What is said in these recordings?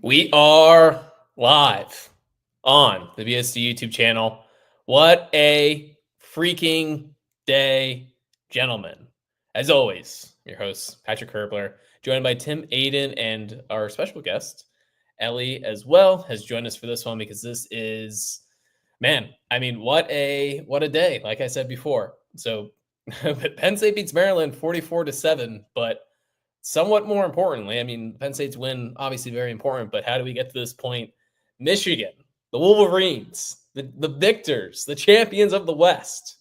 We are live on the BSD YouTube channel. What a freaking day, gentlemen. As always, your host, Patrick Herbler, joined by Tim Aiden and our special guest, Ellie, as well, has joined us for this one because this is, man, I mean, what a day, like I said before. So Penn State beats Maryland 44-7, but somewhat more importantly, I mean, Penn State's win, obviously very important, but how do we get to this point? Michigan, the Wolverines, the victors, the champions of the West,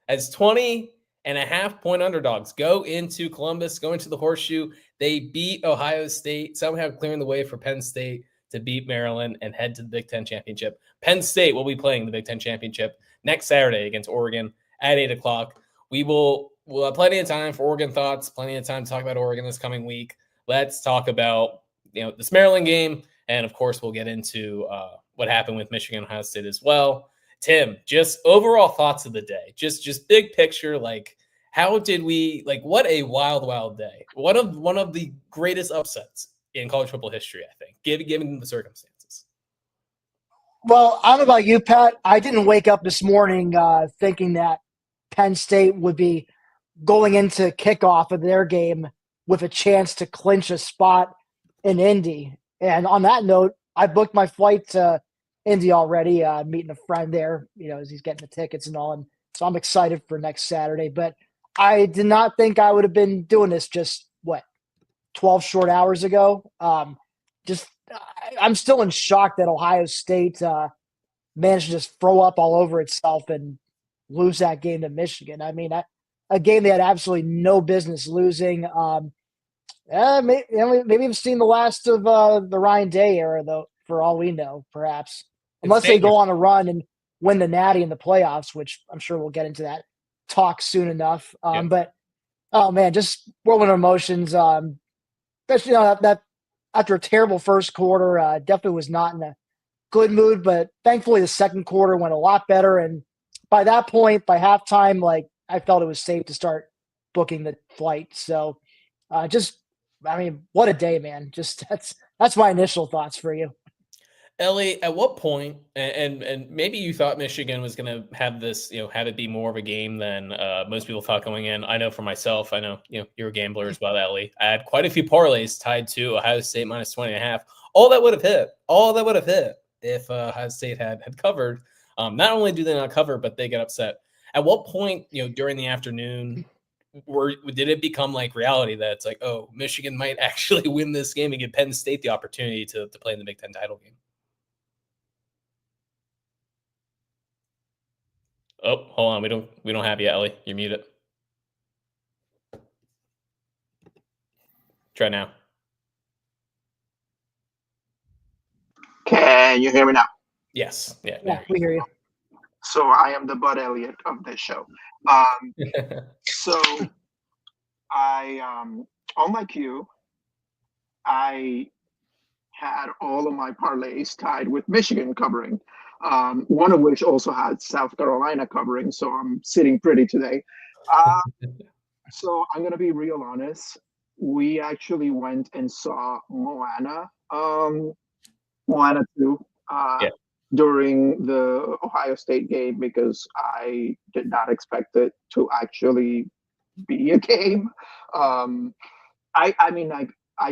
as 20.5-point underdogs, go into Columbus, go into the Horseshoe. They beat Ohio State, somehow clearing the way for Penn State to beat Maryland and head to the Big Ten Championship. Penn State will be playing the Big Ten Championship next Saturday against Oregon at 8 o'clock. We'll have plenty of time for Oregon thoughts, plenty of time to talk about Oregon this coming week. Let's talk about this Maryland game, and of course we'll get into what happened with Michigan Ohio State as well. Tim, just overall thoughts of the day, just big picture, like how did we what a wild day. One of the greatest upsets in college football history, I think, given the circumstances. Well, I don't know about you, Pat. I didn't wake up this morning thinking that Penn State would be going into kickoff of their game with a chance to clinch a spot in Indy. And on that note, I booked my flight to Indy already, meeting a friend there, as he's getting the tickets and all. And so I'm excited for next Saturday. But I did not think I would have been doing this just, 12 short hours ago. I'm still in shock that Ohio State managed to just throw up all over itself and lose that game to Michigan. I mean, a game they had absolutely no business losing. Maybe we've seen the last of the Ryan Day era, though, for all we know, perhaps. Unless they go on a run and win the Natty in the playoffs, which I'm sure we'll get into that talk soon enough. But, oh, man, just whirlwind emotions. Especially that after a terrible first quarter, definitely was not in a good mood. But thankfully, the second quarter went a lot better. And by that point, by halftime, I felt it was safe to start booking the flight. So what a day, man. Just that's my initial thoughts for you. Ellie, at what point, and maybe you thought Michigan was going to have this, have it be more of a game than most people thought going in. I know for myself, you're a gambler as well, Ellie. I had quite a few parlays tied to Ohio State minus 20.5. All that would have hit if Ohio State had covered. Not only do they not cover, but they get upset. At what point, during the afternoon, did it become like reality that it's like, oh, Michigan might actually win this game and give Penn State the opportunity to play in the Big Ten title game? Oh, hold on. We don't have you, Ellie. You're muted. Try now. Can you hear me now? Yes. Yeah, we hear you. So I am the Bud Elliott of this show. So I, unlike you, I had all of my parlays tied with Michigan covering, one of which also had South Carolina covering. So I'm sitting pretty today. So I'm going to be real honest. We actually went and saw Moana 2. During the Ohio State game because I did not expect it to actually be a game. I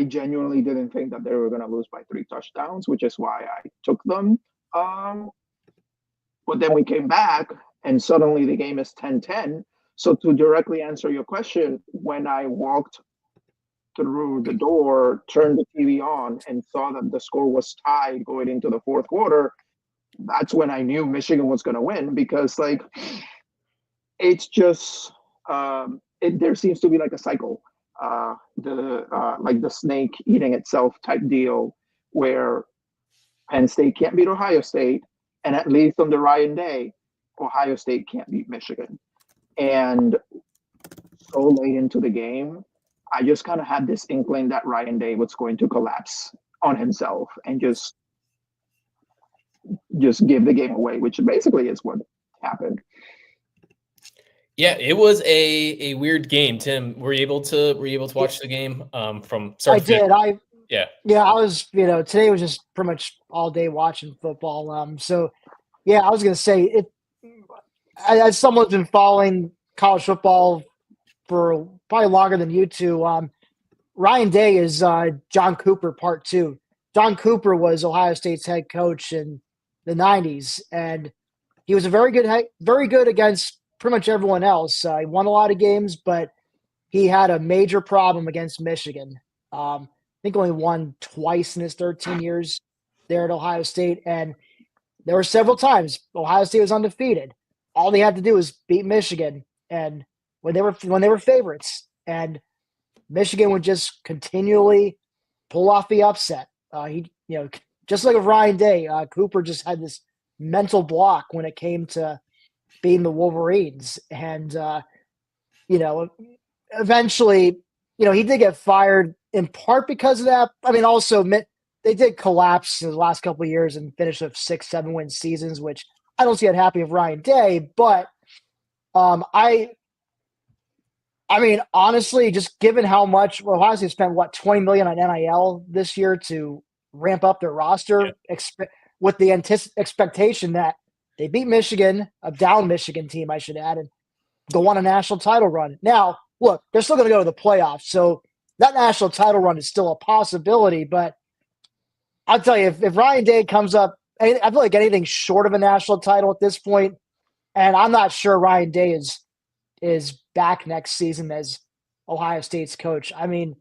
genuinely didn't think that they were going to lose by 3 touchdowns, which is why I took them. But then we came back and suddenly the game is 10-10. So to directly answer your question, when I walked through the door, turned the TV on and saw that the score was tied going into the fourth quarter, that's when I knew Michigan was going to win because it's just there seems to be like a cycle, the snake eating itself type deal where Penn State can't beat Ohio State, and at least on the Ryan Day, Ohio State can't beat Michigan. And so late into the game, I just kind of had this inkling that Ryan Day was going to collapse on himself and just give the game away, which basically is what happened. Yeah, it was a weird game. Tim, were you able to watch the game from start? I did. Yeah. Yeah, I was, today was just pretty much all day watching football. So yeah, I was gonna say as someone who's been following college football for probably longer than you two, Ryan Day is John Cooper part two. John Cooper was Ohio State's head coach in the '90s, and he was very good against pretty much everyone else. He won a lot of games, but he had a major problem against Michigan. I think only won twice in his 13 years there at Ohio State, and there were several times Ohio State was undefeated. All they had to do was beat Michigan, and when they were favorites, and Michigan would just continually pull off the upset. Just like with Ryan Day, Cooper just had this mental block when it came to beating the Wolverines, and eventually, he did get fired in part because of that. I mean, also they did collapse in the last couple of years and finish with 6-7 win seasons, which I don't see it happy with Ryan Day. But I mean, honestly, just given how much Ohio State spent, $20 million on NIL this year to ramp up their roster, with the expectation that they beat Michigan, a down Michigan team, I should add, and go on a national title run. Now, look, they're still going to go to the playoffs, so that national title run is still a possibility. But I'll tell you, if Ryan Day comes up, I feel like anything short of a national title at this point, and I'm not sure Ryan Day is back next season as Ohio State's coach. I mean,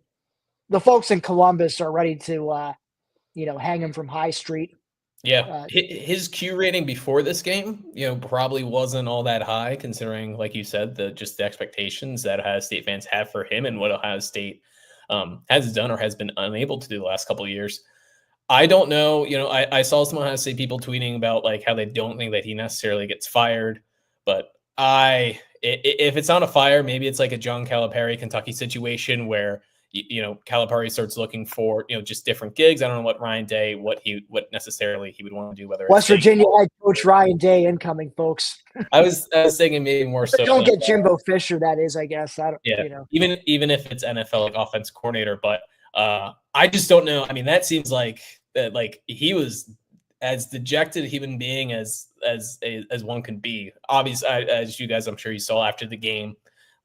the folks in Columbus are ready to, hang him from High Street. Yeah, his Q rating before this game, probably wasn't all that high, considering, like you said, the expectations that Ohio State fans have for him and what Ohio State has done or has been unable to do the last couple of years. I don't know. I saw some Ohio State people tweeting about like how they don't think that he necessarily gets fired, but if it's not a fire, maybe it's like a John Calipari Kentucky situation where Calipari starts looking for just different gigs. I don't know what Ryan Day what necessarily he would want to do. Whether West Virginia head coach Ryan Day incoming, folks. I was thinking maybe more so. Don't get Jimbo Fisher. That is, I guess. I don't. Yeah. Even if it's NFL like offense coordinator, but I just don't know. I mean, that seems like that. Like he was as dejected a human being as one can be. Obviously, as you guys, I'm sure you saw after the game,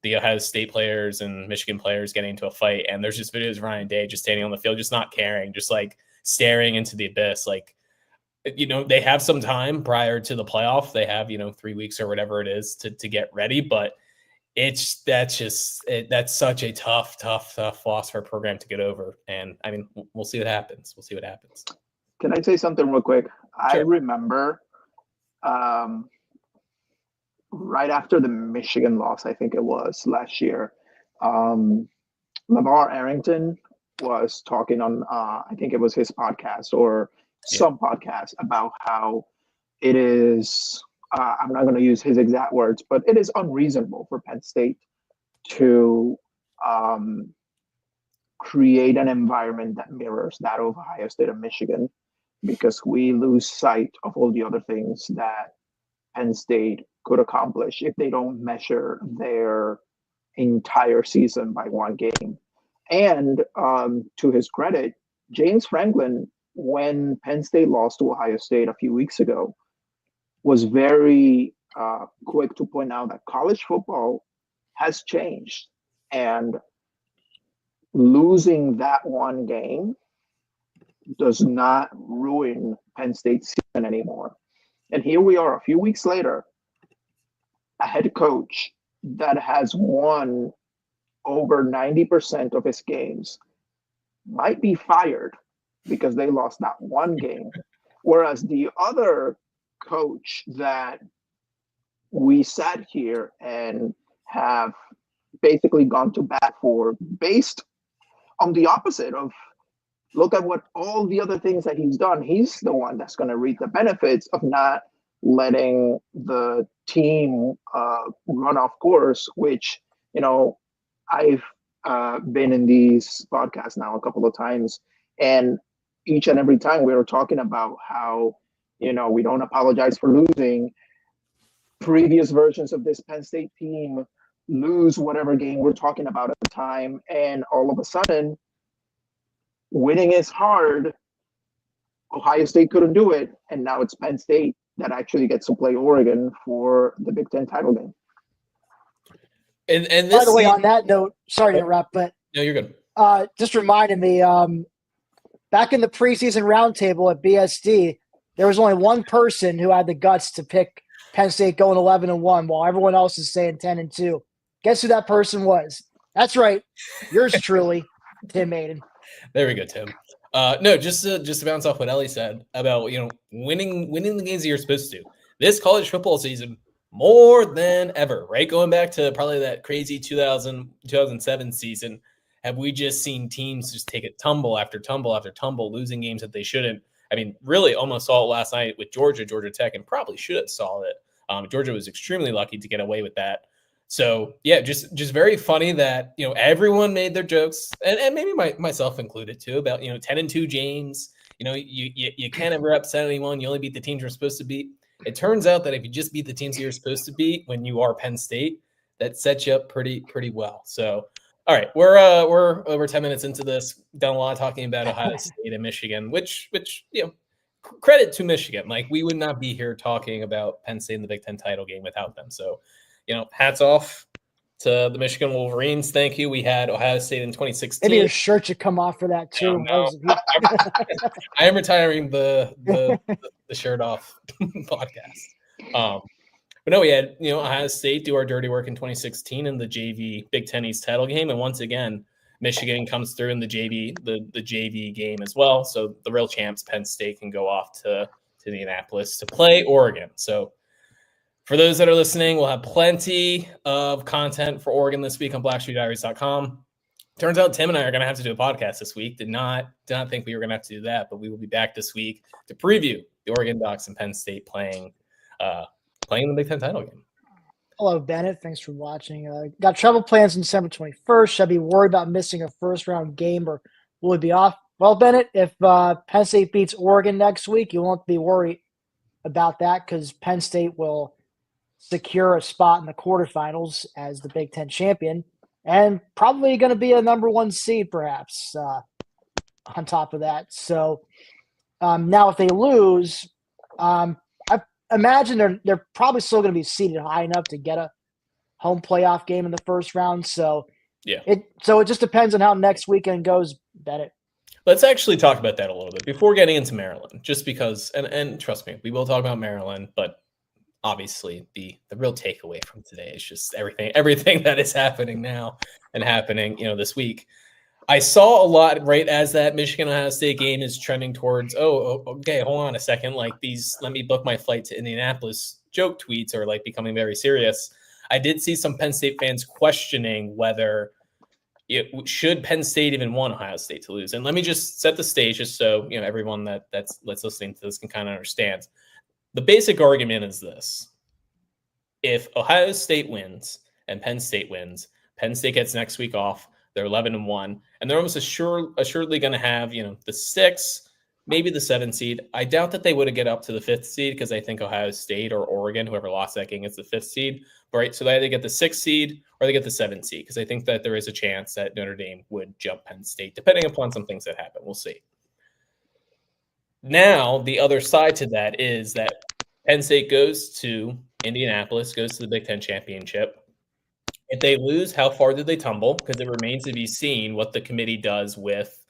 the Ohio State players and Michigan players getting into a fight, and there's just videos of Ryan Day just standing on the field, just not caring, just like staring into the abyss. Like, they have some time prior to the playoff. They have 3 weeks or whatever it is to get ready, but that's such a tough loss for a program to get over. And I mean, we'll see what happens. Can I say something real quick? Sure. I remember right after the Michigan loss, I think it was last year, LeVar Arrington was talking on, I think it was his podcast or some podcast, about how it is, I'm not going to use his exact words, but it is unreasonable for Penn State to create an environment that mirrors that of Ohio State and Michigan, because we lose sight of all the other things that Penn State could accomplish if they don't measure their entire season by one game. And to his credit, James Franklin, when Penn State lost to Ohio State a few weeks ago, was very quick to point out that college football has changed, and losing that one game does not ruin Penn State's season anymore. And here we are a few weeks later, a head coach that has won over 90% of his games might be fired because they lost that one game. Whereas the other coach that we sat here and have basically gone to bat for, based on the opposite of, look at what all the other things that he's done. He's the one that's going to reap the benefits of not letting the team run off course, which, I've been in these podcasts now a couple of times, and each and every time we were talking about how, we don't apologize for losing. Previous versions of this Penn State team lose whatever game we're talking about at the time, and all of a sudden, winning is hard. Ohio State couldn't do it, and now it's Penn State that actually gets to play Oregon for the Big Ten title game. And this By the way, on that note, sorry to interrupt, but no, you're good. Just reminded me, back in the preseason roundtable at BSD, there was only one person who had the guts to pick Penn State going 11-1, while everyone else is saying 10-2. Guess who that person was? That's right, yours truly, Tim Maiden. There we go, Tim. No, just to bounce off what Ellie said about winning the games that you're supposed to. This college football season, more than ever, right? Going back to probably that crazy 2007 season, have we just seen teams just take it tumble after tumble after tumble, losing games that they shouldn't? I mean, really almost saw it last night with Georgia Tech, and probably should have saw it. Georgia was extremely lucky to get away with that. So yeah, just very funny that everyone made their jokes, and maybe myself included too, about 10-2 James. You can't ever upset anyone. You only beat the teams you're supposed to beat. It turns out that if you just beat the teams you're supposed to beat when you are Penn State, that sets you up pretty well. So all right, we're over 10 minutes into this. Done a lot of talking about Ohio State and Michigan, which credit to Michigan. Like, we would not be here talking about Penn State in the Big Ten title game without them. So, hats off to the Michigan Wolverines. Thank you. We had Ohio State in 2016. Maybe your shirt should come off for that too. No. I am retiring the shirt off podcast. But no, we had Ohio State do our dirty work in 2016 in the JV Big Ten East title game, and once again, Michigan comes through in the JV game as well. So the real champs, Penn State, can go off to Indianapolis to play Oregon. So for those that are listening, we'll have plenty of content for Oregon this week on BlackStreetDiaries.com. Turns out Tim and I are going to have to do a podcast this week. Did not think we were going to have to do that, but we will be back this week to preview the Oregon Ducks and Penn State playing the Big Ten title game. Hello, Bennett. Thanks for watching. Got travel plans on December 21st. Should I be worried about missing a first-round game, or will it be off? Well, Bennett, if Penn State beats Oregon next week, you won't be worried about that because Penn State will secure a spot in the quarterfinals as the Big Ten champion and probably going to be a number one seed, perhaps, on top of that. So now if they lose, imagine they're probably still going to be seated high enough to get a home playoff game in the first round. So yeah, it just depends on how next weekend goes, Bennett. Let's actually talk about that a little bit before getting into Maryland, just because, and trust me, we will talk about Maryland, but obviously the real takeaway from today is just everything that is happening now and happening, this week. I saw a lot right as that Michigan-Ohio State game is trending towards, okay, hold on a second, like these, let me book my flight to Indianapolis joke tweets are like becoming very serious. I did see some Penn State fans questioning whether should Penn State even want Ohio State to lose. And let me just set the stage just so everyone that's listening to this can kind of understand. The basic argument is this. If Ohio State wins and Penn State wins, Penn State gets next week off. They're 11-1, and they're almost assuredly going to have, the 6, maybe the 7 seed. I doubt that they would get up to the 5th seed because I think Ohio State or Oregon, whoever lost that game, is the 5th seed. Right, so they either get the 6th seed or they get the 7th seed because I think that there is a chance that Notre Dame would jump Penn State, depending upon some things that happen. We'll see. Now, the other side to that is that Penn State goes to Indianapolis, goes to the Big Ten championship. If they lose, how far did they tumble? Because it remains to be seen what the committee does with,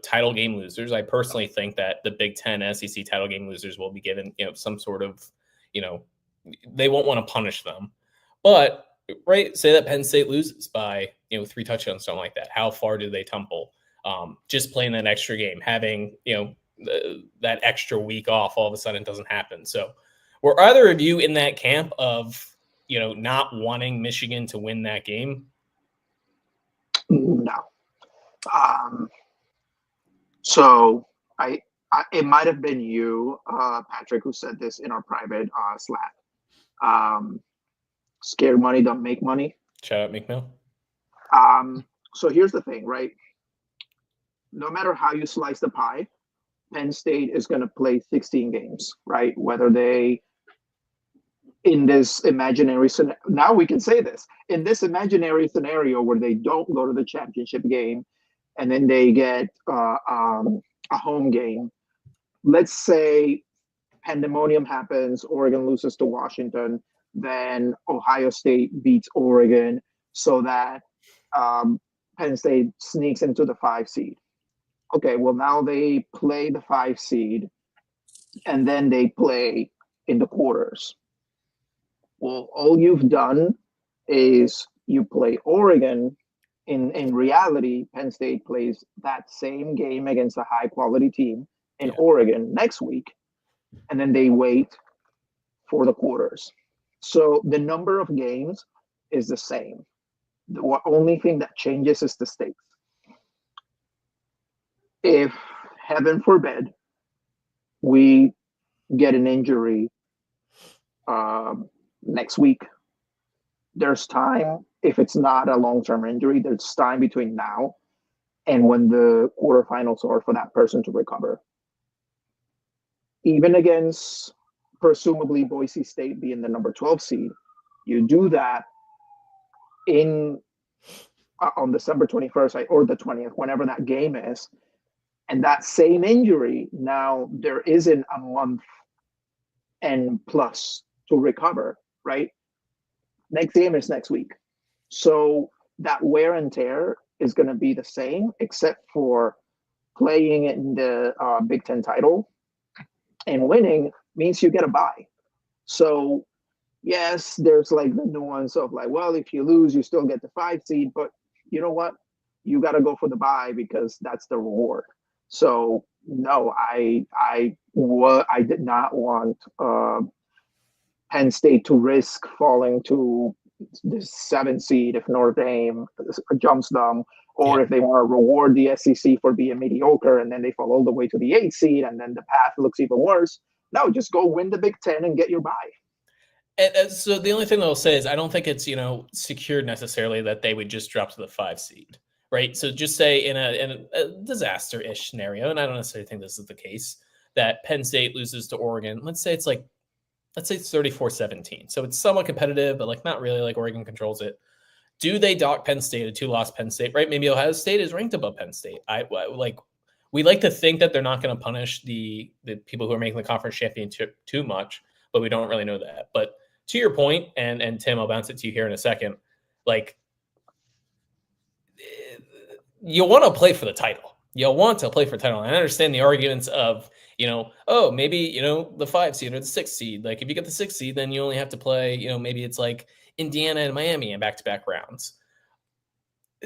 title game losers. I personally think that the Big Ten SEC title game losers will be given, some sort of, they won't want to punish them. But, right, say that Penn State loses by, 3 touchdowns, something like that. How far do they tumble? Just playing that extra game, having, that extra week off all of a sudden doesn't happen. So were either of you in that camp of, not wanting Michigan to win that game? No. So it might have been you, Patrick, who said this in our private Slack. Scared money don't make money. Shout out Meek Mill. So here's the thing, right? No matter how you slice the pie, Penn State is going to play 16 games, right? Whether they in this imaginary scenario, now we can say this, in this imaginary scenario where they don't go to the championship game and then they get a home game. Let's say pandemonium happens, Oregon loses to Washington, then Ohio State beats Oregon, so that Penn State sneaks into the 5 seed. Okay, well, now they play the 5 seed, and then they play in the quarters. Well, all you've done is you play Oregon. In reality, Penn State plays that same game against a high quality team in Oregon next week, and then they wait for the quarters. So the number of games is the same. The only thing that changes is the stakes. If, heaven forbid, we get an injury next week, there's time. If it's not a long-term injury, there's time between now and when the quarterfinals are for that person to recover. Even against presumably Boise State being the number 12 seed, you do that on December 21st or the 20th, whenever that game is, and that same injury, now there isn't a month and plus to recover, right? Next game is next week. So that wear and tear is going to be the same, except for playing in the Big Ten title and winning means you get a bye. So yes, there's like the nuance of like, well, if you lose, you still get the 5 seed, but you know what? You got to go for the bye because that's the reward. So no, I did not want Penn State to risk falling to the 7th seed if Notre Dame jumps them, or if they want to reward the SEC for being mediocre and then they fall all the way to the 8th seed and then the path looks even worse. No, just go win the Big Ten and get your bye. And so the only thing that I'll say is I don't think it's, secured necessarily that they would just drop to the 5 seed, right? So just say in a disaster-ish scenario, and I don't necessarily think this is the case, that Penn State loses to Oregon. Let's say it's 34-17. So it's somewhat competitive, but not really, Oregon controls it. Do they dock Penn State, a 2-loss Penn State, right? Maybe Ohio State is ranked above Penn State. We like to think that they're not going to punish the people who are making the conference championship too much, but we don't really know that. But to your point, and Tim, I'll bounce it to you here in a second, you want to play for the title. You'll want to play for title. And I understand the arguments of, maybe, the 5 seed or the 6 seed. If you get the 6 seed, then you only have to play, maybe it's Indiana and Miami in back-to-back rounds.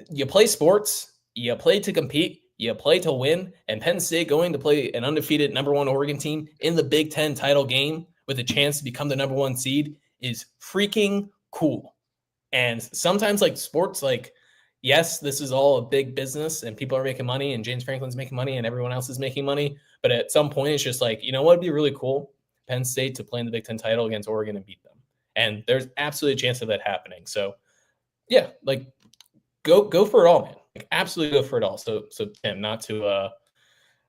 You play sports, you play to compete, you play to win, and Penn State going to play an undefeated number 1 Oregon team in the Big Ten title game with a chance to become the number 1 seed is freaking cool. And sometimes sports, yes, this is all a big business and people are making money and James Franklin's making money and everyone else is making money. But at some point, it's just what would be really cool? Penn State to play in the Big Ten title against Oregon and beat them. And there's absolutely a chance of that happening. So, yeah, go for it all, man. Absolutely go for it all. So Tim, not to,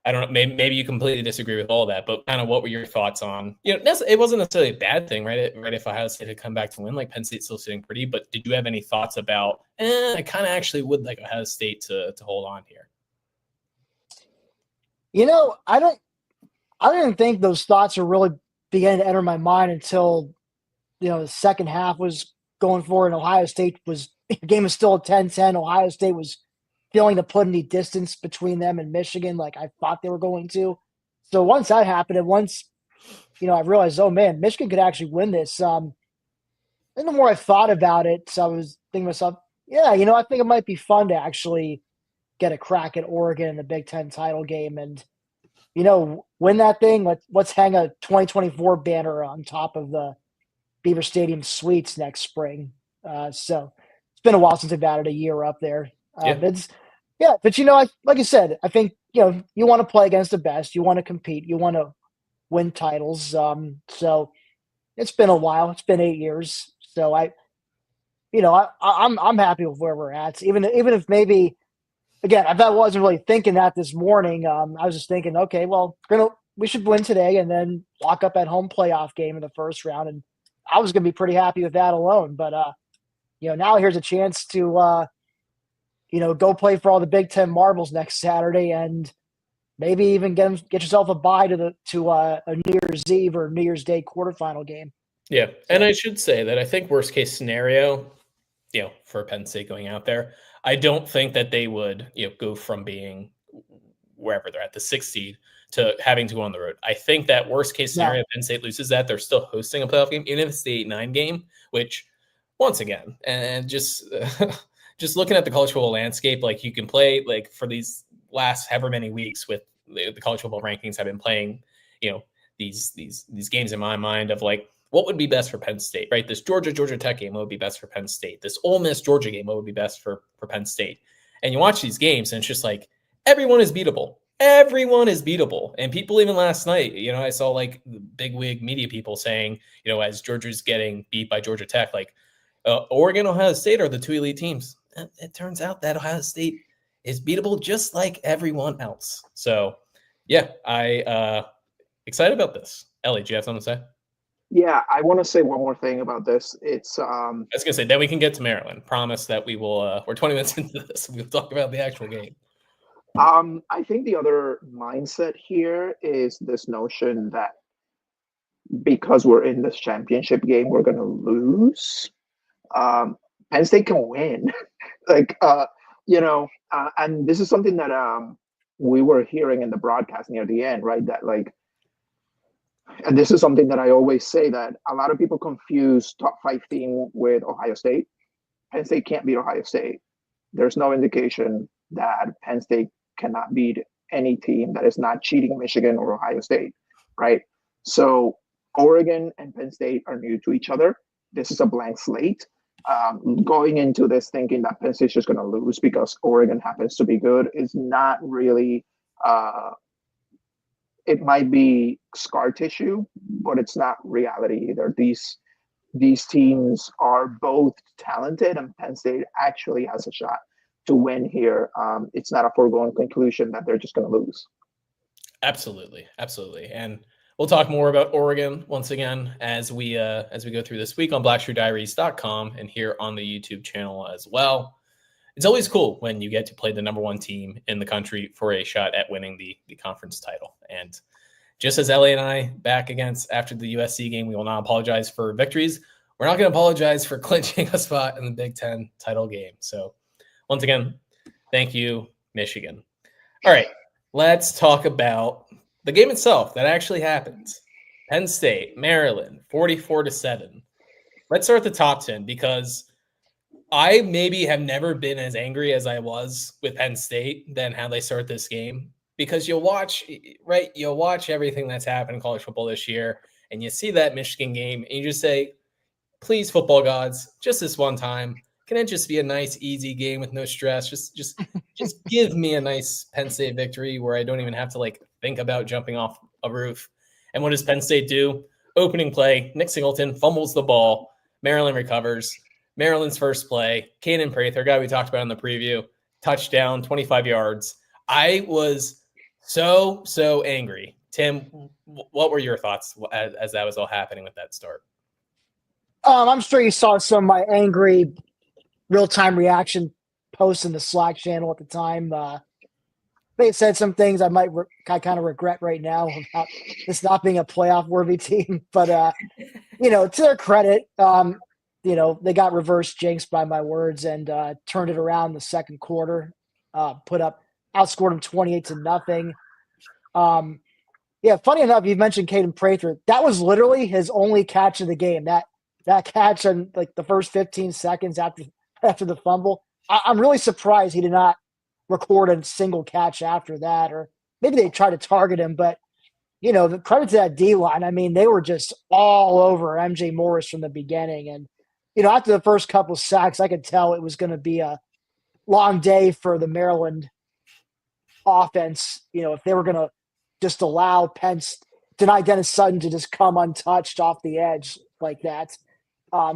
I don't know, maybe you completely disagree with all that, but kind of what were your thoughts on, it wasn't necessarily a bad thing, right? Right. If Ohio State had come back to win, Penn State's still sitting pretty, but did you have any thoughts about, I kind of actually would like Ohio State to hold on here? I didn't think those thoughts were really beginning to enter my mind until, the second half was going forward and Ohio State the game was still at 10-10. Ohio State was failing to put any distance between them and Michigan like I thought they were going to. So once that happened and once, I realized, oh man, Michigan could actually win this. And the more I thought about it, so I was thinking to myself, yeah, I think it might be fun to actually get a crack at Oregon in the Big Ten title game and, win that thing. Let's hang a 2024 banner on top of the Beaver Stadium suites next spring. So it's been a while since I've added a year up there. But like I said, I think, you want to play against the best, you want to compete, you want to win titles. So it's been a while. It's been 8 years. So I'm happy with where we're at. Even if maybe, again, I wasn't really thinking that this morning. I was just thinking, okay, well, we should win today and then lock up at home playoff game in the first round. And I was going to be pretty happy with that alone. But, now here's a chance to, go play for all the Big Ten marbles next Saturday, and maybe even get yourself a bye to a New Year's Eve or New Year's Day quarterfinal game. Yeah, and I should say that I think worst case scenario, for Penn State going out there, I don't think that they would, go from being wherever they're at, the 6th seed, to having to go on the road. I think that worst case scenario, Penn State loses that, they're still hosting a playoff game, even if it's the 8-9 game, which once again, and just just looking at the college football landscape, like you can play like for these last however many weeks with the college football rankings have been playing, these games in my mind of like, what would be best for Penn State, right? This Georgia Tech game, what would be best for Penn State? This Ole Miss Georgia game, what would be best for Penn State? And you watch these games and it's just like, everyone is beatable. Everyone is beatable. And people even last night, I saw like big wig media people saying, as Georgia's getting beat by Georgia Tech, like Oregon, Ohio State are the 2 elite teams. And it turns out that Ohio State is beatable just like everyone else. So yeah, I excited about this. Ellie, do you have something to say? Yeah, I want to say one more thing about this. It's I was gonna say, then we can get to Maryland. Promise that we will. We're 20 minutes into this. We'll talk about the actual game. I think the other mindset here is this notion that because we're in this championship game, we're gonna lose. Penn State can win, and this is something that we were hearing in the broadcast near the end, right? That like. And this is something that I always say, that a lot of people confuse top 5 team with Ohio State. Penn State can't beat Ohio State. There's no indication that Penn State cannot beat any team that is not cheating Michigan or Ohio State, right? So Oregon and Penn State are new to each other. This is a blank slate. Going into this thinking that Penn State's just going to lose because Oregon happens to be good is not really it might be scar tissue, but it's not reality either. These teams are both talented, and Penn State actually has a shot to win here. It's not a foregone conclusion that they're just going to lose. Absolutely, and we'll talk more about Oregon once again as we go through this week on BlackShoeDiaries.com and here on the YouTube channel as well. It's always cool when you get to play the number 1 team in the country for a shot at winning the conference title. And just as Ellie and I back against after the USC game, we will not apologize for victories. We're not going to apologize for clinching a spot in the Big Ten title game. So once again, thank you, Michigan. All right, let's talk about the game itself that actually happened. Penn State, Maryland, 44-7. Let's start at the top 10 because I maybe have never been as angry as I was with Penn State than how they start this game, because you'll watch everything that's happened in college football this year, and you see that Michigan game, and you just say, please, football gods, just this one time, can it just be a nice, easy game with no stress? Just give me a nice Penn State victory where I don't even have to like think about jumping off a roof. And what does Penn State do? Opening play, Nick Singleton fumbles the ball. Maryland recovers. Maryland's first play, Caden Prather, guy we talked about in the preview, touchdown, 25 yards. I was so angry. Tim, what were your thoughts as that was all happening with that start? I'm sure you saw some of my angry real-time reaction posts in the Slack channel at the time. They said some things I kind of regret right now about this not being a playoff-worthy team. But, to their credit, they got reverse jinxed by my words and turned it around the second quarter, outscored them 28-0. Funny enough, you mentioned Caden Prather. That was literally his only catch of the game. That catch in like the first 15 seconds after the fumble. I'm really surprised he did not record a single catch after that, or maybe they tried to target him. But the credit to that D line. I mean, they were just all over MJ Morris from the beginning, and after the first couple sacks, I could tell it was going to be a long day for the Maryland offense. If they were going to just allow deny Dennis Sutton to just come untouched off the edge like that.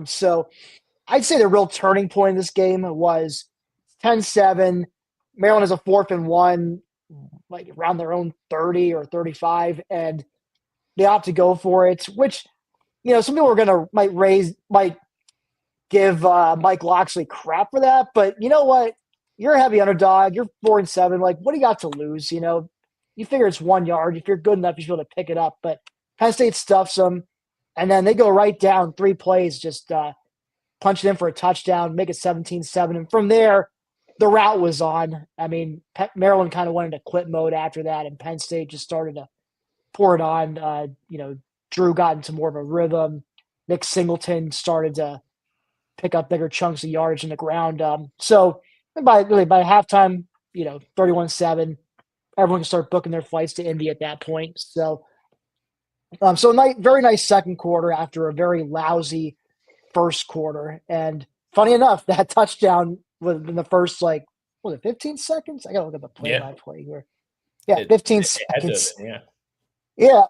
So I'd say the real turning point in this game was 10-7. Maryland is a 4th and 1, like around their own 30 or 35, and they opt to go for it, which, some people might give Mike Loxley crap for that. But you know what? you're a heavy underdog. You're 4-7. Like, what do you got to lose? You figure it's 1 yard. If you're good enough, you should be able to pick it up. But Penn State stuffs them, and then they go right down 3 plays, just punch it in for a touchdown, make it 17-7. And from there, the route was on. I mean, Maryland kind of went into quit mode after that, and Penn State just started to pour it on. Drew got into more of a rhythm. Nick Singleton started to pick up bigger chunks of yardage in the ground. So by halftime, 31-7, everyone can start booking their flights to Indy at that point. So very nice second quarter after a very lousy first quarter. And funny enough, that touchdown was in the first, 15 seconds? I got to look at the play-by-play here. Yeah, 15 seconds. Yeah,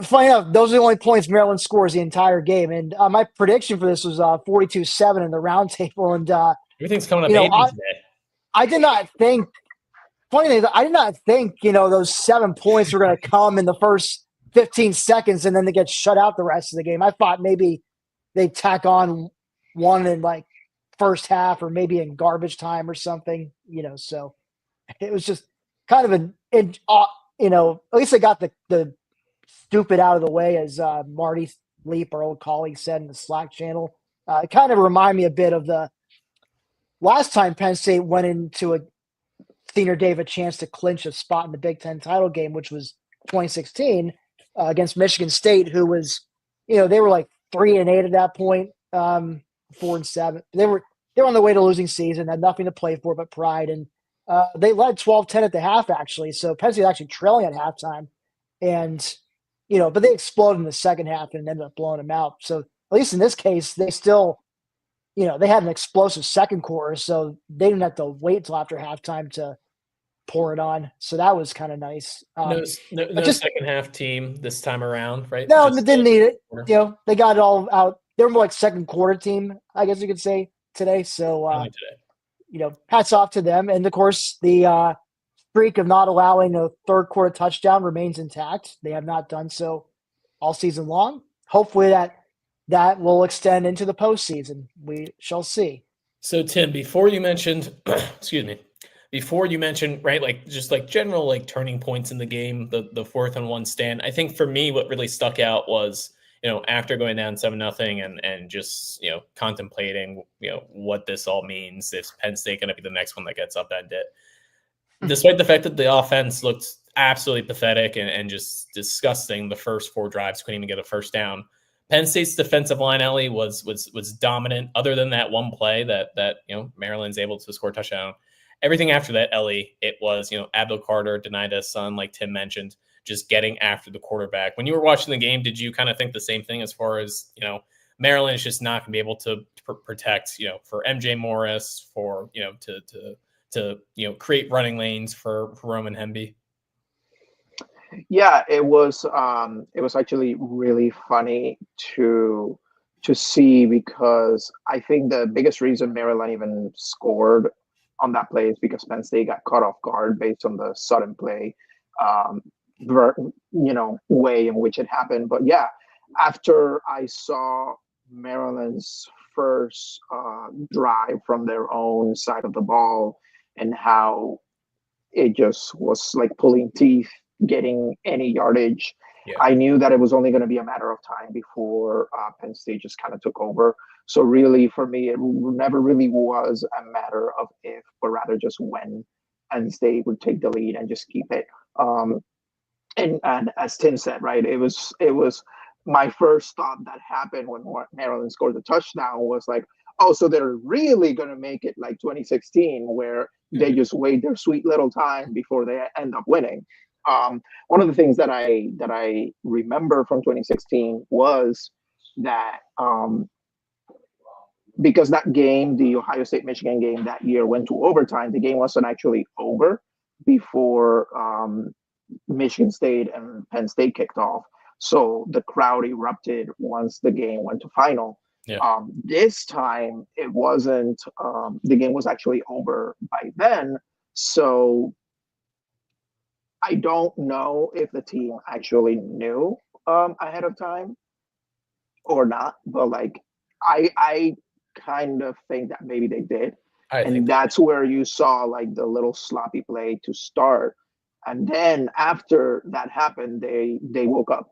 funny enough, those are the only points Maryland scores the entire game. And my prediction for this was 42-7 in the round table. And everything's coming up 80 today. I did not think – funny thing is, I did not think, those 7 points were going to come in the first 15 seconds and then they get shut out the rest of the game. I thought maybe they'd tack on one in, first half or maybe in garbage time or something, So it was just kind of at least they got the stupid out of the way, as Marty Leap, our old colleague, said in the Slack channel. It kind of reminded me a bit of the last time Penn State went into a senior day of a chance to clinch a spot in the Big Ten title game, which was 2016 against Michigan State, who was, they were 3-8 at that point, 4-7. They were on their way to losing season, had nothing to play for but pride, and they led 12-10 at the half, actually. So Penn State actually trailing at halftime, and but they exploded in the second half and ended up blowing them out. So at least in this case, they still, they had an explosive second quarter, so they didn't have to wait till after halftime to pour it on. So that was kind of nice. No second half team this time around, right? No, they didn't need it. They got it all out. They were more like second quarter team, I guess you could say, today. So, hats off to them. And, of course, the streak of not allowing a third quarter touchdown remains intact. They have not done so all season long. Hopefully that will extend into the postseason. We shall see. So, Tim, before you mentioned, right, just general turning points in the game, the 4th and 1 stand, I think for me what really stuck out was, after going down 7-0 and just, contemplating, what this all means. Is Penn State going to be the next one that gets upended? Despite the fact that the offense looked absolutely pathetic and just disgusting, the first 4 drives couldn't even get a first down. Penn State's defensive line, Ellie, was dominant. Other than that one play that Maryland's able to score a touchdown, everything after that, Ellie, it was Abdul Carter denied his son, like Tim mentioned, just getting after the quarterback. When you were watching the game, did you kind of think the same thing as far as Maryland is just not going to be able to protect for MJ Morris, for to create running lanes for Roman Hemby? Yeah, it was actually really funny to see, because I think the biggest reason Maryland even scored on that play is because Penn State got caught off guard based on the sudden play, way in which it happened. But yeah, after I saw Maryland's first drive from their own side of the ball and how it just was like pulling teeth, getting any yardage, I knew that it was only going to be a matter of time before Penn State just kind of took over. So really, for me, it never really was a matter of if, but rather just when Penn State would take the lead and just keep it. And as Tim said, right, it was my first thought that happened when Maryland scored the touchdown was like, oh, so they're really going to make it like 2016, where they just wait their sweet little time before they end up winning. One of the things that I remember from 2016 was that because that game, the Ohio State-Michigan game that year, went to overtime, the game wasn't actually over before Michigan State and Penn State kicked off. So the crowd erupted once the game went to final. Yeah. This time, it wasn't. The game was actually over by then. So I don't know if the team actually knew ahead of time or not. But like, I kind of think that maybe they did. I think And that's where you saw like the little sloppy play to start. And then after that happened, they woke up.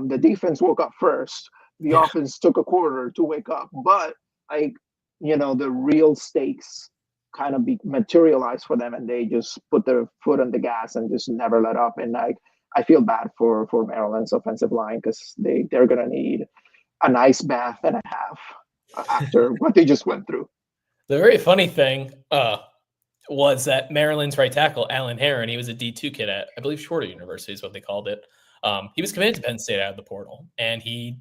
The defense woke up first. The yeah. offense took a quarter to wake up, but like the real stakes kind of materialized for them, and they just put their foot on the gas and just never let up. And like I feel bad for Maryland's offensive line because they're gonna need an ice bath and a half after what they just went through. The very funny thing was that Maryland's right tackle, Alan Heron, he was a D2 kid at, I believe, Shorter University is what they called it. He was committed to Penn State out of the portal, and he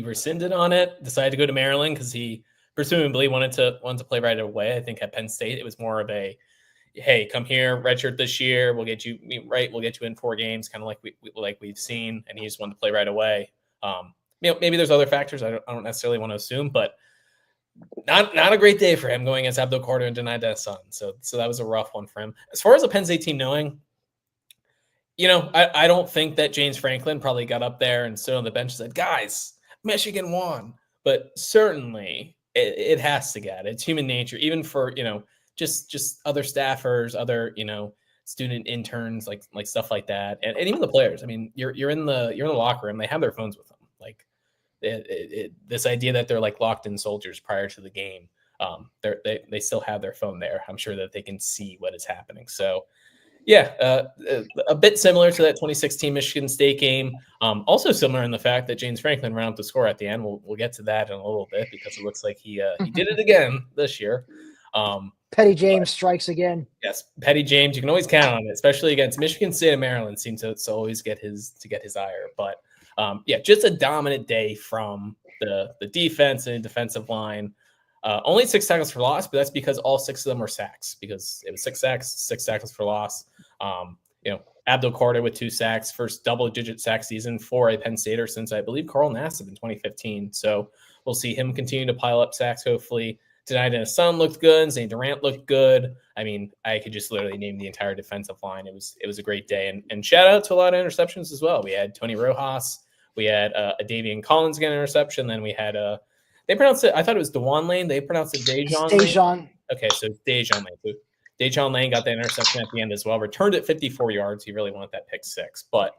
rescinded on it, decided to go to Maryland because he presumably wanted to play right away. I think at Penn State, it was more of a, hey, come here, redshirt this year. We'll get you right. We'll get you in 4 games, kind of like we've seen. And he just wanted to play right away. Maybe there's other factors I don't necessarily want to assume, but not a great day for him going against Abdul Carter and denied that son. So that was a rough one for him. As far as the Penn State team knowing, I don't think that James Franklin probably got up there and stood on the bench and said, guys, Michigan won. But certainly it has to get. It's human nature, even for, just other staffers, other, student interns, like stuff like that. And even the players. I mean, you're in the locker room. They have their phones with them. Like this idea that they're like locked in soldiers prior to the game. They still have their phone there. I'm sure that they can see what is happening. So yeah, a bit similar to that 2016 Michigan State game. Also similar in the fact that James Franklin ran up the score at the end. We'll get to that in a little bit because it looks like he did it again this year. Petty James strikes again. Yes, Petty James. You can always count on it, especially against Michigan State and Maryland. Seem to always get his ire. But yeah, just a dominant day from the defense and defensive line. Only 6 tackles for loss, but that's because all 6 of them were sacks. Because it was 6 sacks, 6 tackles for loss. Abdul Carter with 2 sacks, first double-digit sack season for a Penn Stater since I believe Carl Nassib in 2015. So we'll see him continue to pile up sacks. Hopefully, tonight and his son looked good. Zane Durant looked good. I mean, I could just literally name the entire defensive line. It was a great day, and shout out to a lot of interceptions as well. We had Tony Rojas. We had a Davian Collins get an interception. Then we had they pronounced it. I thought it was Dewan Lane. They pronounced it Dejon Lane. Okay, so Dejon Lane. Dejon Lane got that interception at the end as well. Returned it 54 yards. He really wanted that pick 6. But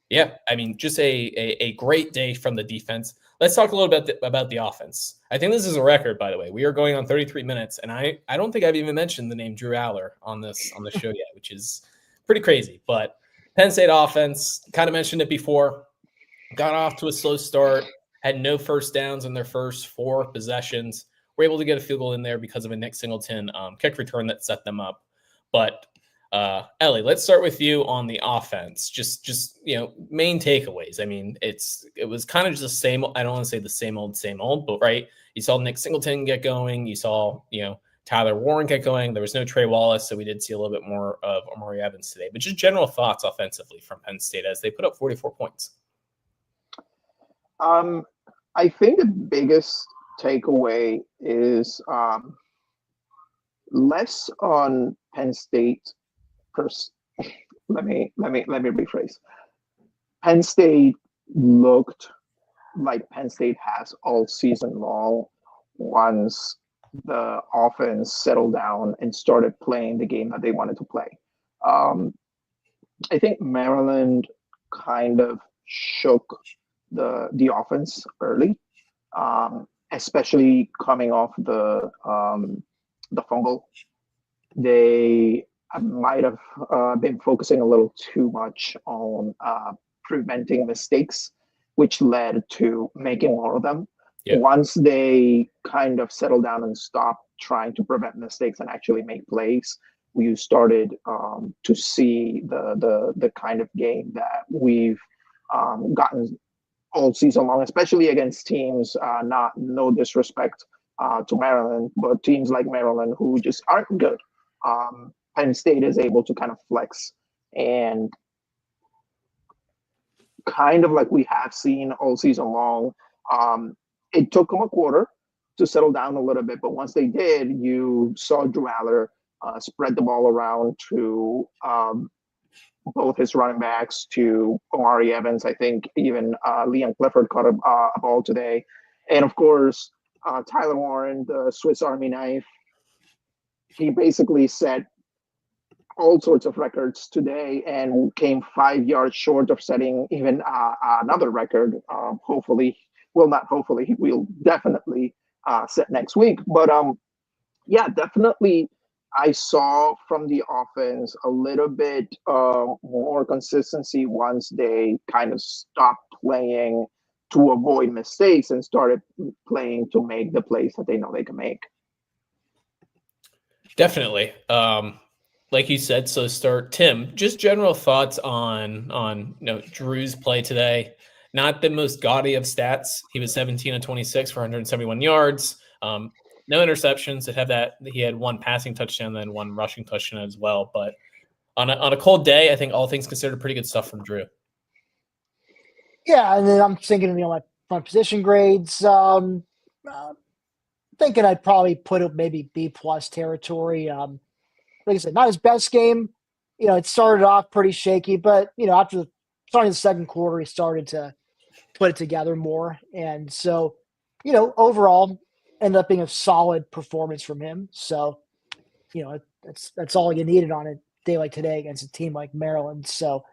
yeah, I mean, just a great day from the defense. Let's talk a little bit about the offense. I think this is a record, by the way. We are going on 33 minutes, and I don't think I've even mentioned the name Drew Aller on the show yet, which is pretty crazy. But Penn State offense, kind of mentioned it before, got off to a slow start, had no first downs in their first 4 possessions. Were able to get a field goal in there because of a Nick Singleton kick return that set them up. But Ellie, let's start with you on the offense. Just main takeaways. I mean, it was kind of just the same. I don't want to say the same old, but right. You saw Nick Singleton get going. You saw Tyler Warren get going. There was no Trey Wallace, so we did see a little bit more of Amari Evans today. But just general thoughts offensively from Penn State as they put up 44 points. I think the biggest takeaway is less on Penn State. Let me rephrase. Penn State looked like Penn State has all season long once the offense settled down and started playing the game that they wanted to play. I think Maryland kind of shook the offense early, especially coming off the fumble. They might have been focusing a little too much on preventing mistakes, which led to making more of them. Yeah. Once they kind of settled down and stopped trying to prevent mistakes and actually make plays, we started to see the kind of game that we've gotten all season long, especially against teams, no disrespect to Maryland, but teams like Maryland who just aren't good. Penn State is able to kind of flex and kind of like we have seen all season long. It took them a quarter to settle down a little bit, but once they did, you saw Drew Aller spread the ball around to both his running backs, to Omari Evans. I think even Liam Clifford caught a ball today. And of course, Tyler Warren, the Swiss Army knife, he basically set all sorts of records today and came 5 yards short of setting even another record. Hopefully, well, not hopefully, he will definitely set next week. But yeah, definitely. I saw from the offense a little bit more consistency once they kind of stopped playing to avoid mistakes and started playing to make the plays that they know they can make. Definitely. Like you said, so start Tim. Just general thoughts on Drew's play today. Not the most gaudy of stats. He was 17 of 26 for 171 yards. No interceptions. He had one passing touchdown, then one rushing touchdown as well. But on a cold day, I think all things considered, pretty good stuff from Drew. Yeah, and then I'm thinking, my position grades. Thinking I'd probably put it maybe B+ territory. Like I said, not his best game. It started off pretty shaky, but after starting the second quarter, he started to put it together more, and so overall, ended up being a solid performance from him. So, that's all you needed on a day like today against a team like Maryland. So,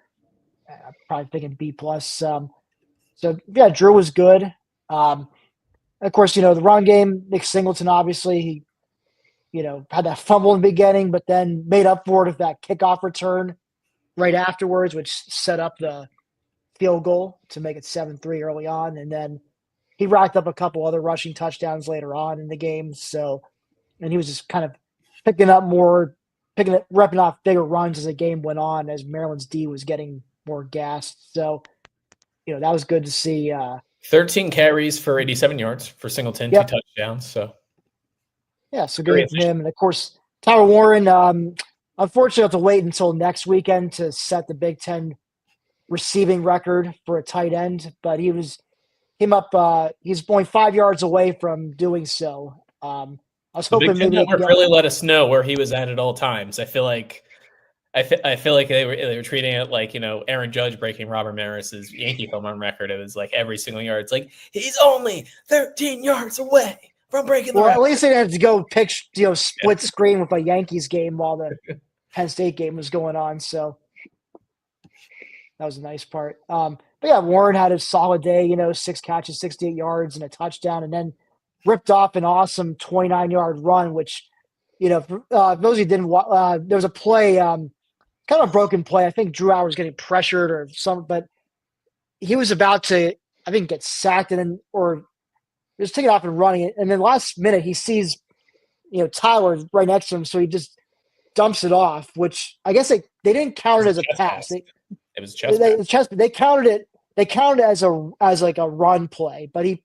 I'm probably thinking B+. So yeah, Drew was good. Of course, the run game, Nick Singleton, obviously, he, had that fumble in the beginning, but then made up for it with that kickoff return right afterwards, which set up the field goal to make it 7-3 early on. And then he racked up a couple other rushing touchdowns later on in the game. So, and he was just kind of repping off bigger runs as the game went on, as Maryland's D was getting more gassed. So, that was good to see. 13 carries for 87 yards for Singleton, Yep. 2 touchdowns. So yeah, so good for him. And of course, Tyler Warren, unfortunately, have to wait until next weekend to set the Big Ten receiving record for a tight end. But he's going 5 yards away from doing so. I was hoping maybe they could really let us know where he was at all times. I feel like they were treating it like, Aaron Judge breaking Robert Maris's Yankee home run record. It was like every single yard. It's like he's only 13 yards away from breaking the record. At least they didn't have to go split screen with a Yankees game while the Penn State game was going on. So that was a nice part. But yeah, Warren had a solid day. 6 catches, 68 yards, and a touchdown, and then ripped off an awesome 29-yard run. Which, for those who didn't, there was a play. Kind of a broken play. I think Drew Howard was getting pressured or something, but he was about to, I think, get sacked or just taking off and running it. And then last minute he sees, Tyler right next to him. So he just dumps it off, which I guess they didn't count it as a pass. It was chest pass. They counted it. They counted it as like a run play, but he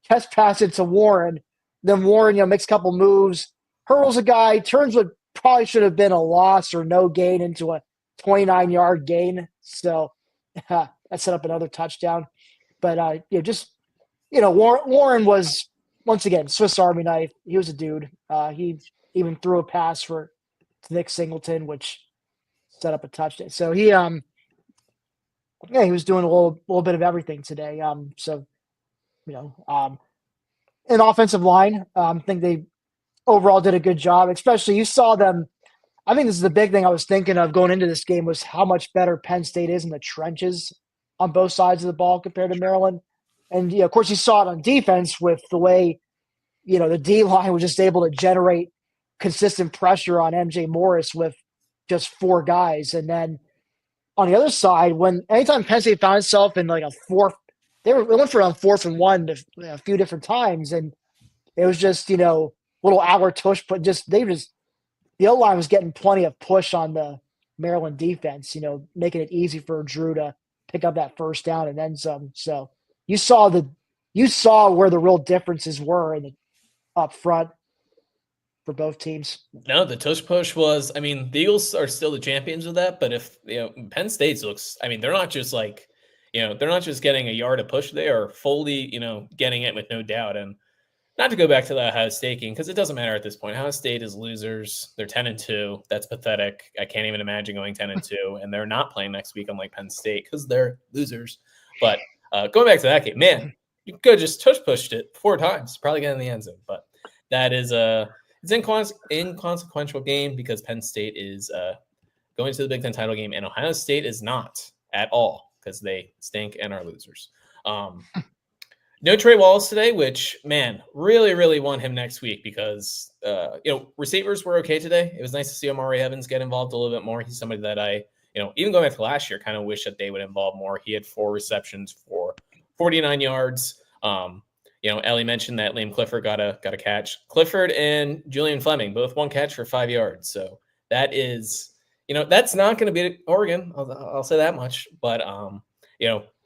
chest passed it to Warren. Then Warren, makes a couple moves, hurls a guy, turns what probably should have been a loss or no gain into a 29-yard gain. So that set up another touchdown. But Warren was, once again, Swiss Army knife. He was a dude. He even threw a pass to Nick Singleton, which set up a touchdown. So he was doing a little bit of everything today. An offensive line, I think they overall did a good job. Especially, you saw them. I think this is the big thing I was thinking of going into this game was how much better Penn State is in the trenches on both sides of the ball compared to Maryland. And, of course, you saw it on defense with the way, the D-line was just able to generate consistent pressure on MJ Morris with just 4 guys. And then on the other side, anytime Penn State found itself in like a fourth, they went for on 4th and 1 a few different times. And it was just, little hour tush, but the O-line was getting plenty of push on the Maryland defense, making it easy for Drew to pick up that first down and then some. So you saw where the real differences were up front for both teams. No, the tush push was, the Eagles are still the champions of that, but if, Penn State looks, they're not just like, they're not just getting a yard of push, they are fully, getting it with no doubt. And not to go back to the Ohio State game, because it doesn't matter at this point. Ohio State is losers. They're 10-2. That's pathetic. I can't even imagine going 10-2, and they're not playing next week unlike Penn State because they're losers. But going back to that game, man, you could just tush pushed it 4 times, probably get in the end zone. But that is it's an inconsequential game because Penn State is going to the Big Ten title game, and Ohio State is not at all because they stink and are losers. No Trey Wallace today, which, man, really, really want him next week because, receivers were okay today. It was nice to see Amari Evans get involved a little bit more. He's somebody that I, even going back to last year, kind of wish that they would involve more. He had 4 receptions for 49 yards. Ellie mentioned that Liam Clifford got a catch. Clifford and Julian Fleming, both 1 catch for 5 yards. So that is, that's not going to be Oregon. I'll say that much. But,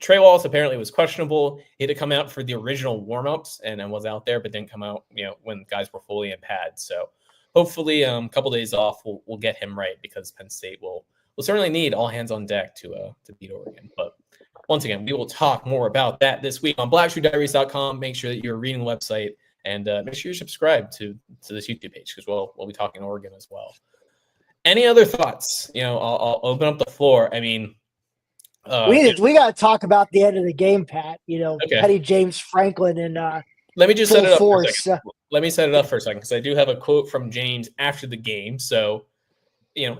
Trey Wallace apparently was questionable. He had to come out for the original warmups and was out there, but didn't come out, when guys were fully in pads. So hopefully a couple days off will get him right because Penn State will certainly need all hands on deck to beat Oregon. But once again, we will talk more about that this week on BlackShoeDiaries.com. Make sure that you're reading the website and make sure you're subscribed to this YouTube page because we'll be talking Oregon as well. Any other thoughts? I'll open up the floor. I mean, we got to talk about the end of the game, Pat. Okay. Petty James Franklin and let me just set it up for a force. second. Let me set it up for a second because I do have a quote from James after the game. So,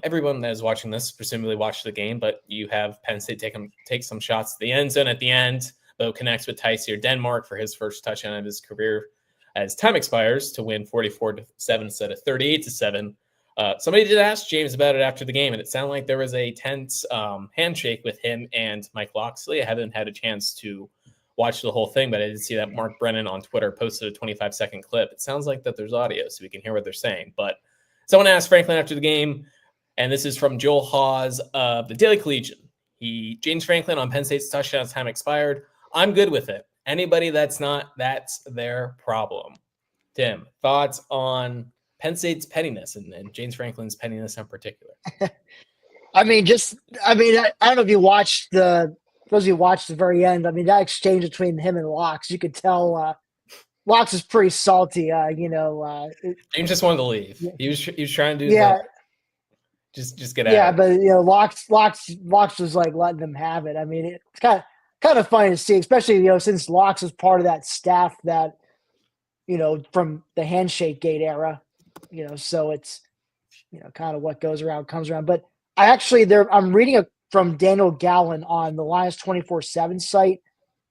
everyone that is watching this presumably watched the game, but you have Penn State take some shots to the end zone at the end. Bo connects with Tyseer Denmark for his first touchdown of his career as time expires to win 44-7 instead of 38-7. Somebody did ask James about it after the game, and it sounded like there was a tense handshake with him and Mike Locksley. I haven't had a chance to watch the whole thing, but I did see that Mark Brennan on Twitter posted a 25-second clip. It sounds like that there's audio, so we can hear what they're saying. But someone asked Franklin after the game, and this is from Joel Hawes of the Daily Collegian. James Franklin on Penn State's touchdown time expired. I'm good with it. Anybody that's not, that's their problem. Tim, thoughts on Penn State's pettiness and James Franklin's pettiness in particular? I don't know if you watched those who watched the very end. I mean, that exchange between him and Locks, you could tell Locks is pretty salty. James just wanted to leave. Yeah. He was trying to do just get out. Yeah, but Locks was like letting them have it. I mean, it's kind of funny to see, especially since Locks was part of that staff that from the handshake gate era. So it's kind of what goes around comes around. But I'm reading from Daniel Gallen on the Lions 24/7 site,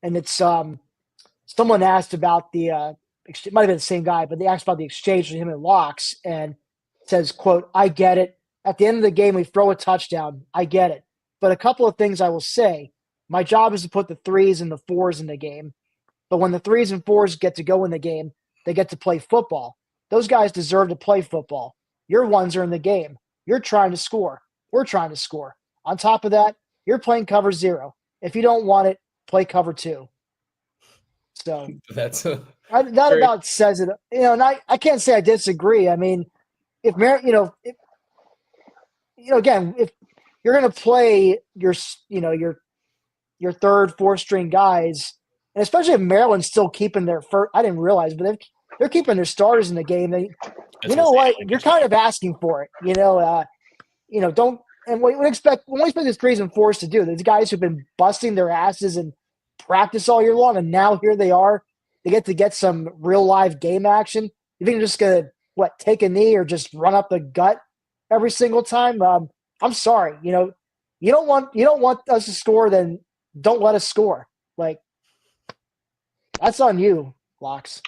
and it's someone asked about the it might have been the same guy, but they asked about the exchange between him and Locks, and it says, quote, "I get it. At the end of the game, we throw a touchdown. I get it. But a couple of things I will say. My job is to put the 3s and the 4s in the game. But when the 3s and 4s get to go in the game, they get to play football. Those guys deserve to play football. Your ones are in the game. You're trying to score. We're trying to score. On top of that, you're playing cover 0. If you don't want it, play cover 2. So that about says it. And I can't say I disagree. I mean, if again, if you're going to play your 3rd, 4th string guys, and especially if Maryland's still keeping their first, I didn't realize, but they're keeping their starters in the game. What? You're kind of asking for it. Don't. And what we expect these 3s and 4s to do. These guys who've been busting their asses in practice all year long, and now here they are. They get some real live game action. You think they're just gonna take a knee or just run up the gut every single time? I'm sorry. You don't want us to score, then don't let us score. That's on you, Locks.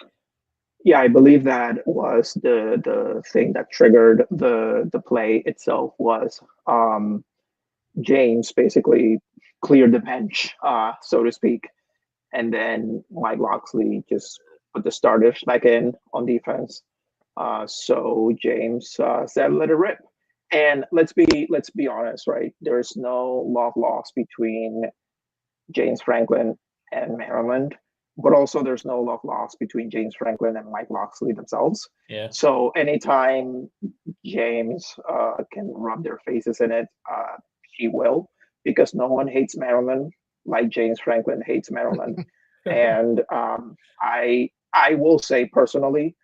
Yeah, I believe that was the thing that triggered the play itself was James basically cleared the bench, so to speak, and then Mike Locksley just put the starters back in on defense. So James said, "Let it rip." And let's be honest, right? There's no love lost between James Franklin and Maryland, but also there's no love lost between James Franklin and Mike Locksley themselves. Yeah. So anytime James can rub their faces in it, he will, because no one hates Maryland like James Franklin hates Maryland. And I will say personally,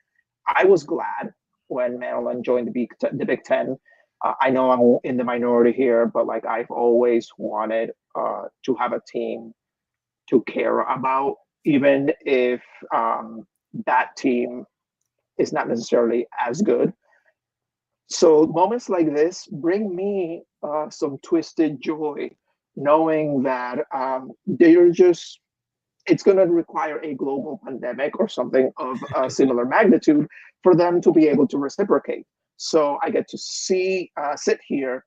I was glad when Maryland joined the Big Ten. I know I'm in the minority here, but I've always wanted to have a team to care about, even if that team is not necessarily as good. So moments like this bring me some twisted joy, knowing that it's going to require a global pandemic or something of a similar magnitude for them to be able to reciprocate. So I get to sit here,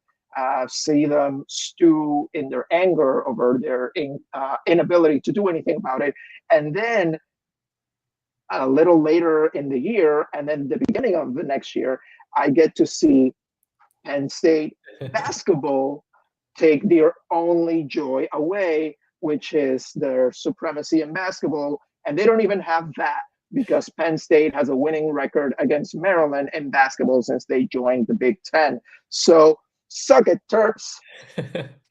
see them stew in their anger over their inability to do anything about it. And then a little later in the year, and then the beginning of the next year, I get to see Penn State basketball take their only joy away, which is their supremacy in basketball. And they don't even have that because Penn State has a winning record against Maryland in basketball since they joined the Big Ten. So suck it, Terps.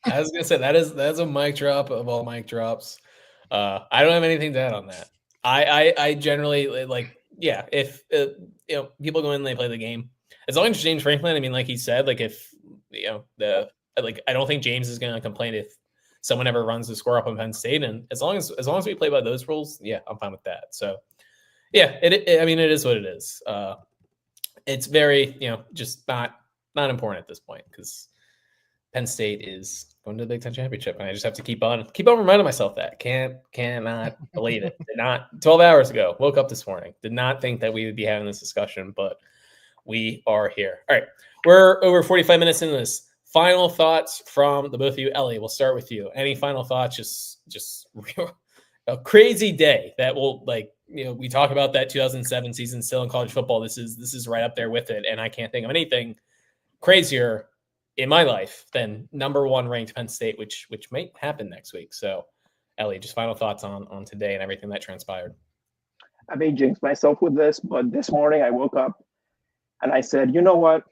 I was gonna say that's a mic drop of all mic drops. I don't have anything to add on that. I generally like, yeah, if people go in and they play the game, as long as James Franklin, I mean, like he said, like if I don't think James is going to complain if someone ever runs the score up on Penn State, and as long as we play by those rules, yeah, I'm fine with that. So yeah, I mean, it is what it is. It's very just not important at this point because Penn State is going to the Big Ten championship, and I just have to keep on reminding myself that cannot believe it. Did not 12 hours ago. Woke up this morning. Did not think that we would be having this discussion, but we are here. All right, we're over 45 minutes into this. Final thoughts from the both of you. Ellie, we'll start with you. Any final thoughts? Just a crazy day that will we talk about that 2007 season still in college football. This is right up there with it, and I can't think of anything crazier in my life than number 1 ranked Penn State, which might happen next week. So, Ellie, just final thoughts on today and everything that transpired. I may jinx myself with this, but this morning I woke up and I said, you know what?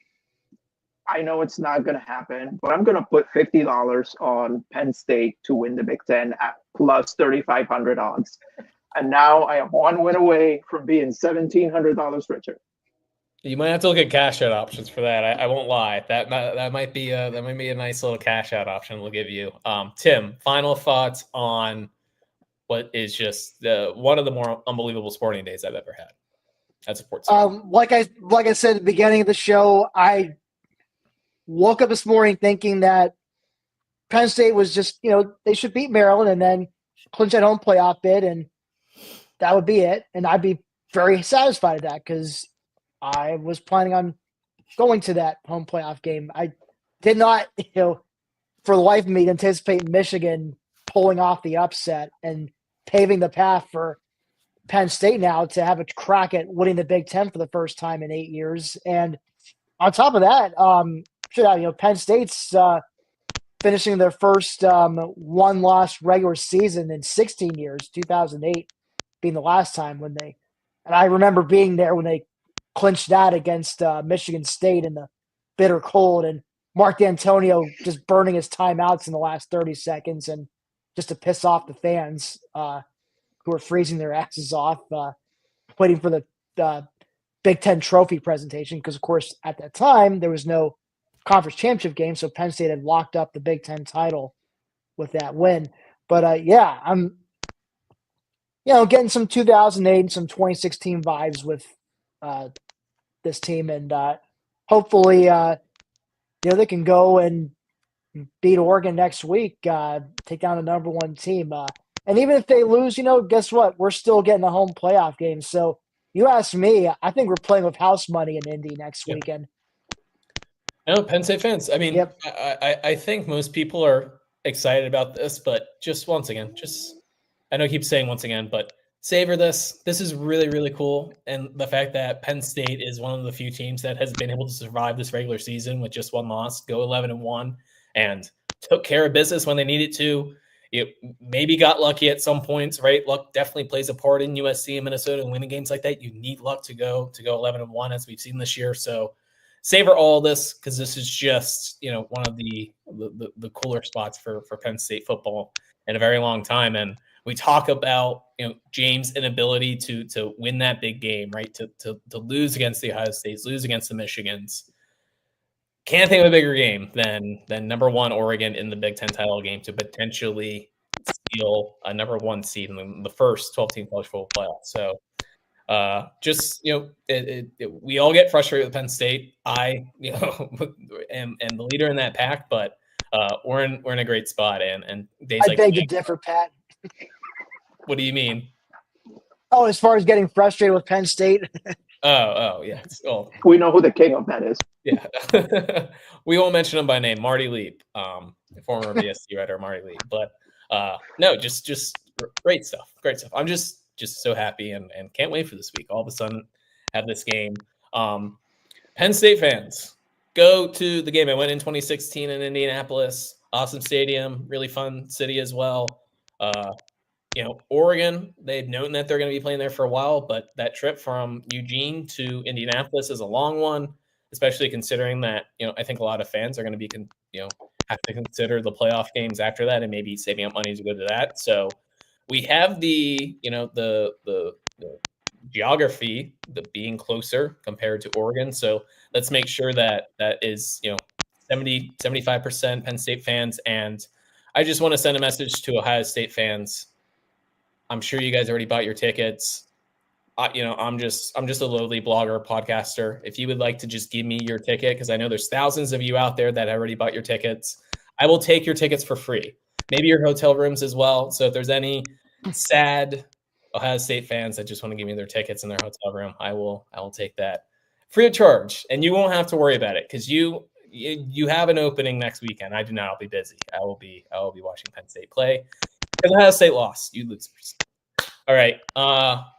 I know it's not going to happen, but I'm going to put $50 on Penn State to win the Big Ten at plus 3,500 odds. And now I am 1 win away from being $1,700 richer. You might have to look at cash out options for that. I won't lie. That might be a nice little cash out option we'll give you. Tim, final thoughts on what is just one of the more unbelievable sporting days I've ever had as a sports fan. Like I said at the beginning of the show, I woke up this morning thinking that Penn State was just, they should beat Maryland and then clinch that home playoff bid, and that would be it. And I'd be very satisfied with that because I was planning on going to that home playoff game. I did not, for the life of me, anticipate Michigan pulling off the upset and paving the path for Penn State now to have a crack at winning the Big Ten for the first time in 8 years. And on top of that, Penn State's finishing their first one-loss regular season in 16 years, 2008 being the last time and I remember being there when they clinched that against Michigan State in the bitter cold, and Mark D'Antonio just burning his timeouts in the last 30 seconds and just to piss off the fans who were freezing their asses off, waiting for the Big Ten trophy presentation because, of course, at that time there was no conference championship game, so Penn State had locked up the Big Ten title with that win. But I'm getting some 2008 and some 2016 vibes with this team, and hopefully they can go and beat Oregon next week, take down the number 1 team, and even if they lose, guess what, we're still getting a home playoff game. So you ask me, I think we're playing with house money in Indy next weekend. No, Penn State fans. I mean, Yep. I think most people are excited about this, but just once again, I know I keep saying once again, but savor this. This is really, really cool. And the fact that Penn State is one of the few teams that has been able to survive this regular season with just 1 loss, go 11-1, and took care of business when they needed to. It maybe got lucky at some points, right? Luck definitely plays a part in USC and Minnesota and winning games like that. You need luck to go 11-1, as we've seen this year. So savor all this because this is just one of the cooler spots for Penn State football in a very long time. And we talk about James' inability to win that big game, right? To lose against the Ohio States, lose against the Michigans. Can't think of a bigger game than number 1 Oregon in the Big Ten title game to potentially steal a number 1 seed in the first 12-team college football playoff. So just, we all get frustrated with Penn State. I, am the leader in that pack, but we're in a great spot. And days I beg to differ, Pat. What do you mean? Oh, as far as getting frustrated with Penn State. Oh, yeah. Well, We know who the king of that is. yeah. We won't mention him by name. Marty Leap, former BSD writer Marty Leap. But no, just great stuff. Great stuff. I'm just so happy and can't wait for this week. All of a sudden, have this game. Penn State fans, go to the game. I went in 2016 in Indianapolis. Awesome stadium, really fun city as well. Oregon, they've known that they're going to be playing there for a while, but that trip from Eugene to Indianapolis is a long one, especially considering that, I think a lot of fans are going to be, have to consider the playoff games after that and maybe saving up money to go to that. So we have the geography, the being closer compared to Oregon. So let's make sure that is, 75% Penn State fans. And I just want to send a message to Ohio State fans. I'm sure you guys already bought your tickets. I'm just a lowly blogger, podcaster. If you would like to just give me your ticket, because I know there's thousands of you out there that already bought your tickets, I will take your tickets for free. Maybe your hotel rooms as well. So if there's any sad Ohio State fans that just want to give me their tickets in their hotel room, I will take that free of charge, and you won't have to worry about it because you have an opening next weekend. I do not. I'll be busy. I will be watching Penn State play. Because Ohio State lost, you losers. All right.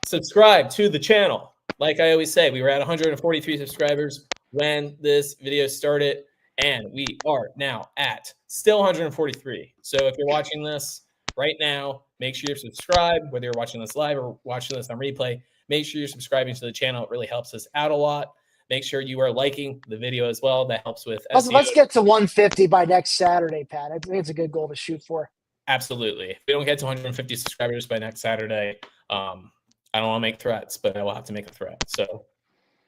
Subscribe to the channel. Like I always say, we were at 143 subscribers when this video started, and we are now at still 143. So if you're watching this right now, make sure you're subscribed, whether you're watching this live or watching this on replay. Make sure you're subscribing to the channel. It really helps us out a lot. Make sure you are liking the video as well. That helps with SEO. Let's get to 150 by next Saturday, Pat. I think it's a good goal to shoot for. Absolutely. If we don't get to 150 subscribers by next Saturday, I don't want to make threats, but I will have to make a threat. So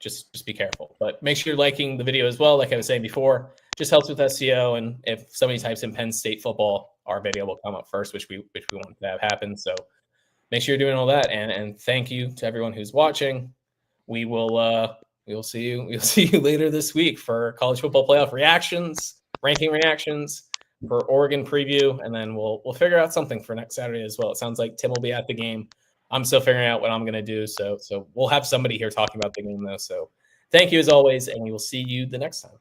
just be careful. But make sure you're liking the video as well. Like I was saying before, just helps with SEO. And if somebody types in Penn State football, our video will come up first, which we want to have happen. So make sure you're doing all that. And thank you to everyone who's watching. We'll see you. We'll see you later this week for college football playoff reactions, ranking reactions, for Oregon preview, and then we'll figure out something for next Saturday as well. It sounds like Tim will be at the game. I'm still figuring out what I'm going to do. So we'll have somebody here talking about the game though. So thank you as always, and we will see you the next time.